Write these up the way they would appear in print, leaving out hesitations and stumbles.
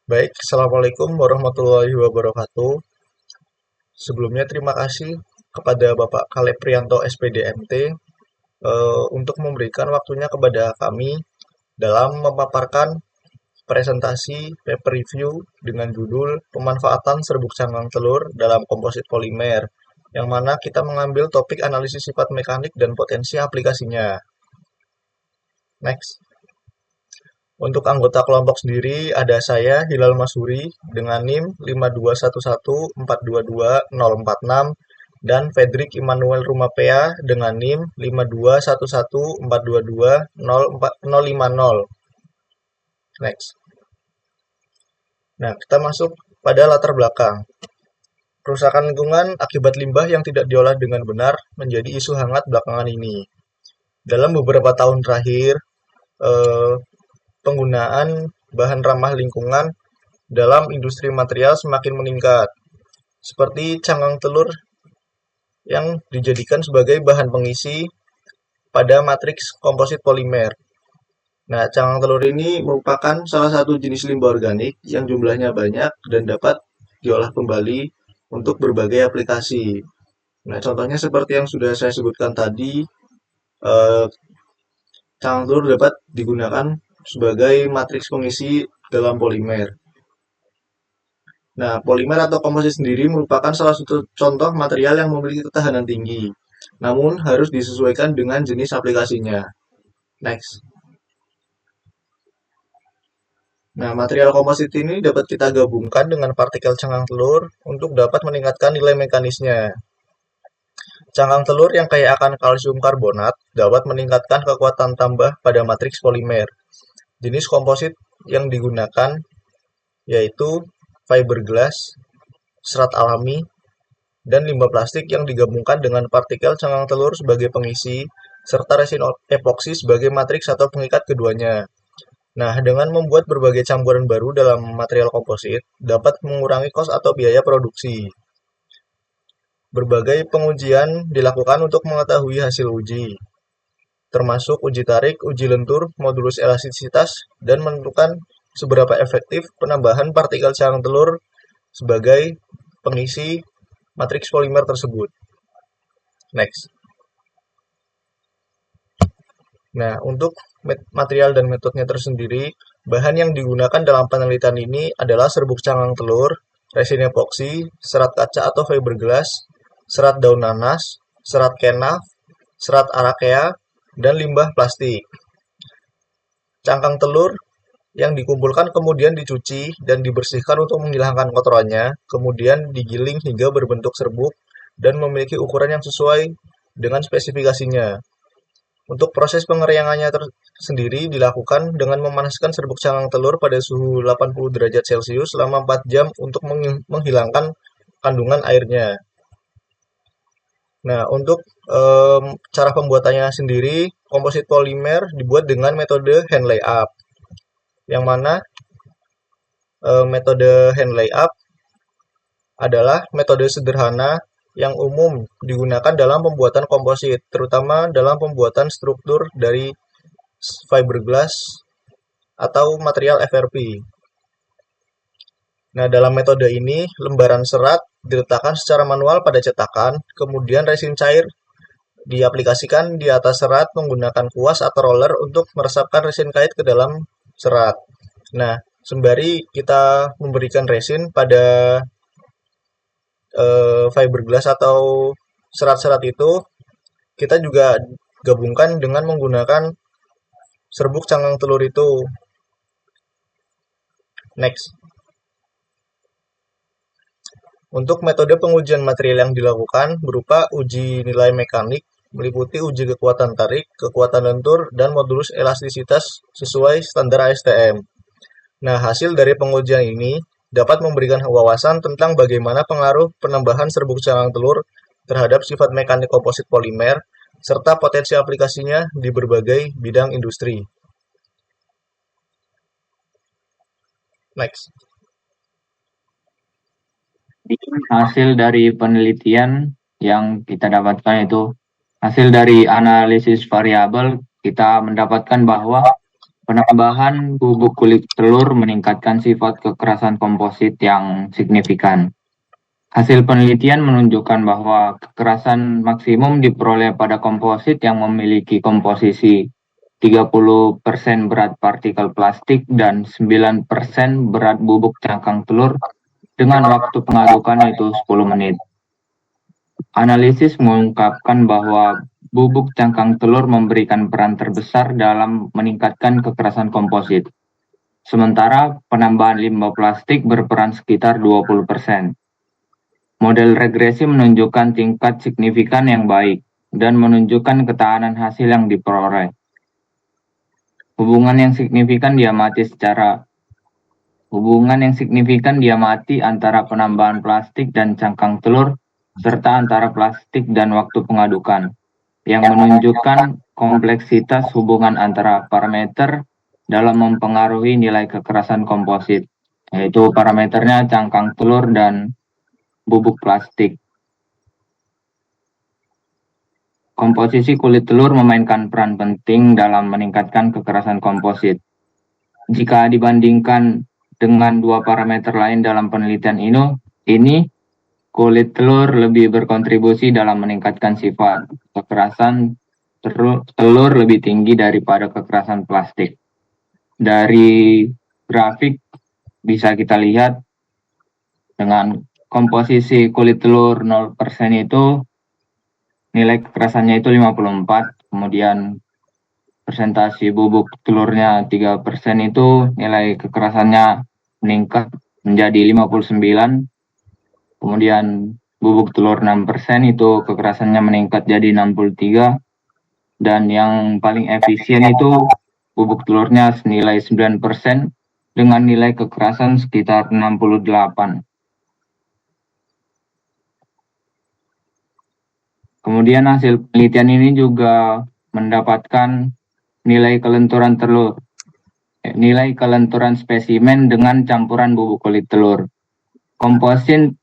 Baik, Assalamualaikum warahmatullahi wabarakatuh. Sebelumnya terima kasih kepada Bapak Kaleb Priyanto SPDMT untuk memberikan waktunya kepada kami dalam memaparkan presentasi paper review dengan judul Pemanfaatan Serbuk Cangkang Telur dalam Komposit Polimer, yang mana kita mengambil topik analisis sifat mekanik dan potensi aplikasinya. Next. Untuk anggota kelompok sendiri ada saya Hilal Masuri dengan NIM 5211422046 dan Fedrik Immanuel Rumapea dengan NIM 5211422050. Next. Nah, kita masuk pada latar belakang. Kerusakan lingkungan akibat limbah yang tidak diolah dengan benar menjadi isu hangat belakangan ini. Dalam beberapa tahun terakhir, penggunaan bahan ramah lingkungan dalam industri material semakin meningkat, seperti cangkang telur yang dijadikan sebagai bahan pengisi pada matriks komposit polimer. Nah, cangkang telur ini merupakan salah satu jenis limbah organik yang jumlahnya banyak dan dapat diolah kembali untuk berbagai aplikasi. Nah, contohnya seperti yang sudah saya sebutkan tadi, eh, cangkang telur dapat digunakan sebagai matriks pengisi dalam polimer. Nah, polimer atau komposit sendiri merupakan salah satu contoh material yang memiliki ketahanan tinggi, namun harus disesuaikan dengan jenis aplikasinya. Next. Nah, material komposit ini dapat kita gabungkan dengan partikel cangkang telur untuk dapat meningkatkan nilai mekanisnya. Cangkang telur yang kaya akan kalsium karbonat dapat meningkatkan kekuatan tambah pada matriks polimer. Jenis komposit yang digunakan yaitu fiberglass, serat alami, dan limbah plastik yang digabungkan dengan partikel cangkang telur sebagai pengisi, serta resin epoksi sebagai matriks atau pengikat keduanya. Nah, dengan membuat berbagai campuran baru dalam material komposit, dapat mengurangi kos atau biaya produksi. Berbagai pengujian dilakukan untuk mengetahui hasil uji, termasuk uji tarik, uji lentur, modulus elastisitas, dan menentukan seberapa efektif penambahan partikel cangkang telur sebagai pengisi matriks polimer tersebut. Next. Nah, untuk material dan metodenya tersendiri, bahan yang digunakan dalam penelitian ini adalah serbuk cangkang telur, resin epoksi, serat kaca atau fiberglass, serat daun nanas, serat kenaf, serat arakea, dan limbah plastik. Cangkang telur yang dikumpulkan kemudian dicuci dan dibersihkan untuk menghilangkan kotorannya, kemudian digiling hingga berbentuk serbuk dan memiliki ukuran yang sesuai dengan spesifikasinya. Untuk proses pengeringannya sendiri dilakukan dengan memanaskan serbuk cangkang telur pada suhu 80 derajat Celcius selama 4 jam untuk menghilangkan kandungan airnya. Nah, untuk cara pembuatannya sendiri, komposit polimer dibuat dengan metode hand layup, yang mana metode hand layup adalah metode sederhana yang umum digunakan dalam pembuatan komposit, terutama dalam pembuatan struktur dari fiberglass atau material FRP. Nah, dalam metode ini, lembaran serat diletakkan secara manual pada cetakan, kemudian resin cair diaplikasikan di atas serat menggunakan kuas atau roller untuk meresapkan resin kait ke dalam serat. Nah, sembari kita memberikan resin pada fiberglass atau serat-serat itu, kita juga gabungkan dengan menggunakan serbuk cangkang telur itu. Next. Untuk metode pengujian material yang dilakukan berupa uji nilai mekanik, meliputi uji kekuatan tarik, kekuatan lentur, dan modulus elastisitas sesuai standar ASTM. Nah, hasil dari pengujian ini dapat memberikan wawasan tentang bagaimana pengaruh penambahan serbuk cangkang telur terhadap sifat mekanik komposit polimer, serta potensi aplikasinya di berbagai bidang industri. Next. Hasil dari penelitian yang kita dapatkan itu hasil dari analisis variabel, kita mendapatkan bahwa Penambahan bubuk kulit telur meningkatkan sifat kekerasan komposit yang signifikan. Hasil penelitian menunjukkan bahwa kekerasan maksimum diperoleh pada komposit yang memiliki komposisi 30% berat partikel plastik dan 9% berat bubuk cangkang telur dengan waktu pengadukan yaitu 10 menit. Analisis mengungkapkan bahwa bubuk cangkang telur memberikan peran terbesar dalam meningkatkan kekerasan komposit. Sementara penambahan limbah plastik berperan sekitar 20%. Model regresi menunjukkan tingkat signifikan yang baik dan menunjukkan ketahanan hasil yang diperoleh. Hubungan yang signifikan diamati antara penambahan plastik dan cangkang telur serta antara plastik dan waktu pengadukan, yang menunjukkan kompleksitas hubungan antara parameter dalam mempengaruhi nilai kekerasan komposit, yaitu parameternya cangkang telur dan bubuk plastik. Komposisi kulit telur memainkan peran penting dalam meningkatkan kekerasan komposit. Jika dibandingkan dengan dua parameter lain dalam penelitian ini kulit telur lebih berkontribusi dalam meningkatkan sifat kekerasan telur lebih tinggi daripada kekerasan plastik. Dari grafik bisa kita lihat dengan komposisi kulit telur 0% itu nilai kekerasannya itu 54, kemudian persentase bubuk telurnya 3% itu nilai kekerasannya meningkat menjadi 59, kemudian bubuk telur 6% itu kekerasannya meningkat jadi 63, dan yang paling efisien itu bubuk telurnya senilai 9% dengan nilai kekerasan sekitar 68. Kemudian hasil penelitian ini juga mendapatkan nilai kelenturan spesimen dengan campuran bubuk kulit telur. Komposit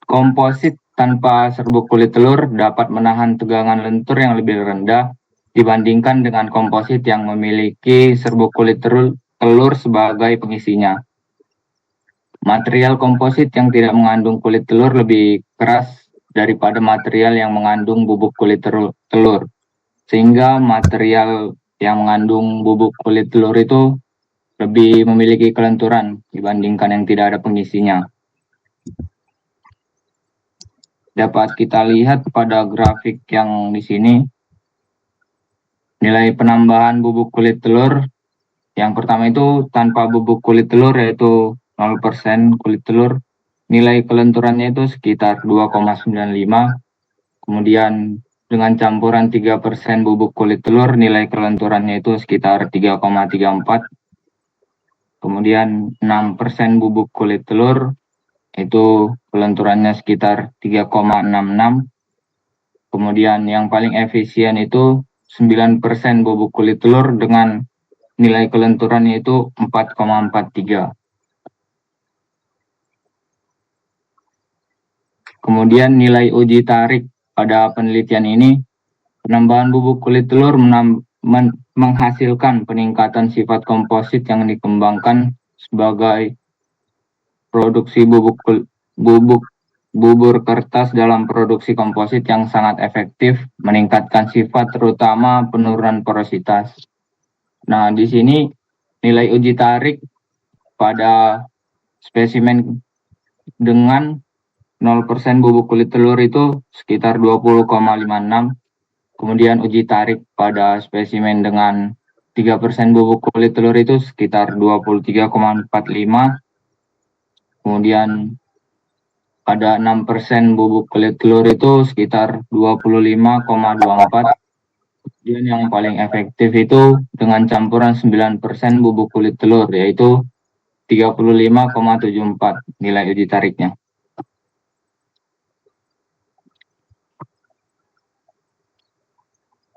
tanpa serbuk kulit telur dapat menahan tegangan lentur yang lebih rendah dibandingkan dengan komposit yang memiliki serbuk kulit telur sebagai pengisinya. Material komposit yang tidak mengandung kulit telur lebih keras daripada material yang mengandung bubuk kulit telur, sehingga material yang mengandung bubuk kulit telur itu lebih memiliki kelenturan dibandingkan yang tidak ada pengisinya. Dapat kita lihat pada grafik yang di sini, nilai penambahan bubuk kulit telur yang pertama itu tanpa bubuk kulit telur yaitu 0% kulit telur, nilai kelenturannya itu sekitar 2,95. Kemudian dengan campuran 3% bubuk kulit telur, nilai kelenturannya itu sekitar 3,34. Kemudian 6% bubuk kulit telur, itu kelenturannya sekitar 3,66. Kemudian yang paling efisien itu 9% bubuk kulit telur dengan nilai kelenturannya itu 4,43. Kemudian nilai uji tarik pada penelitian ini, penambahan bubuk kulit telur menghasilkan peningkatan sifat komposit yang dikembangkan sebagai produksi bubur kertas dalam produksi komposit yang sangat efektif meningkatkan sifat terutama penurunan porositas. Nah, di sini nilai uji tarik pada spesimen dengan 0% bubuk kulit telur itu sekitar 20,56. Kemudian uji tarik pada spesimen dengan 3% bubuk kulit telur itu sekitar 23,45. Kemudian pada 6% bubuk kulit telur itu sekitar 25,24. Kemudian yang paling efektif itu dengan campuran 9% bubuk kulit telur, yaitu 35,74 nilai uji tariknya.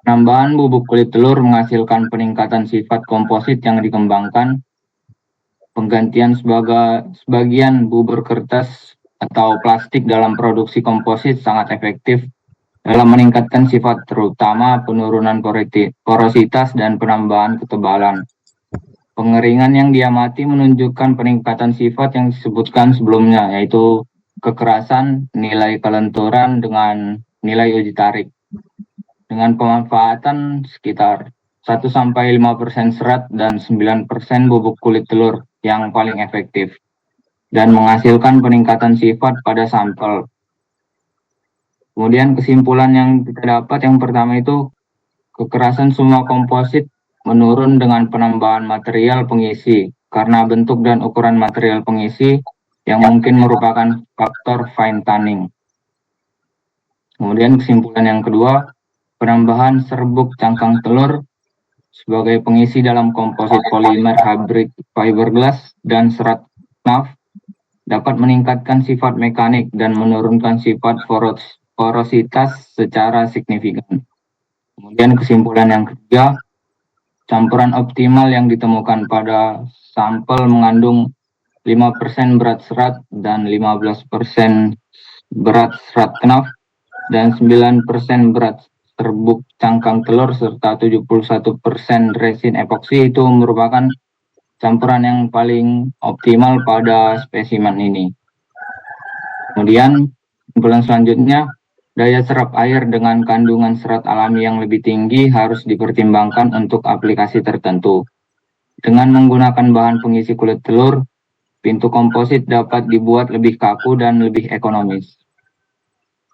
Penambahan bubuk kulit telur menghasilkan peningkatan sifat komposit yang dikembangkan. Penggantian sebagian bubur kertas atau plastik dalam produksi komposit sangat efektif dalam meningkatkan sifat terutama penurunan porositas dan penambahan ketebalan. Pengeringan yang diamati menunjukkan peningkatan sifat yang disebutkan sebelumnya, yaitu kekerasan, nilai kelenturan dengan nilai uji tarik. Dengan pemanfaatan sekitar 1-5% serat dan 9% bubuk kulit telur yang paling efektif dan menghasilkan peningkatan sifat pada sampel. Kemudian kesimpulan yang kita dapat yang pertama itu kekerasan semua komposit menurun dengan penambahan material pengisi karena bentuk dan ukuran material pengisi yang mungkin merupakan faktor fine tuning. Kemudian kesimpulan yang kedua, penambahan serbuk cangkang telur sebagai pengisi dalam komposit polimer hybrid fiberglass dan serat NAF dapat meningkatkan sifat mekanik dan menurunkan sifat porositas secara signifikan. Kemudian kesimpulan yang ketiga, campuran optimal yang ditemukan pada sampel mengandung 5% berat serat dan 15% berat serat knaf dan 9% berat serbuk cangkang telur serta 71% resin epoksi itu merupakan campuran yang paling optimal pada spesimen ini. Kemudian kesimpulan selanjutnya, daya serap air dengan kandungan serat alami yang lebih tinggi harus dipertimbangkan untuk aplikasi tertentu. Dengan menggunakan bahan pengisi kulit telur, pintu komposit dapat dibuat lebih kaku dan lebih ekonomis.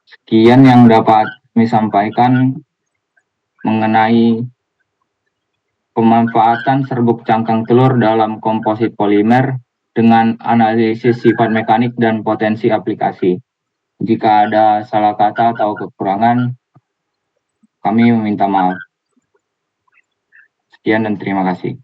Sekian yang dapat kami sampaikan mengenai pemanfaatan serbuk cangkang telur dalam komposit polimer dengan analisis sifat mekanik dan potensi aplikasi. Jika ada salah kata atau kekurangan, kami meminta maaf. Sekian dan terima kasih.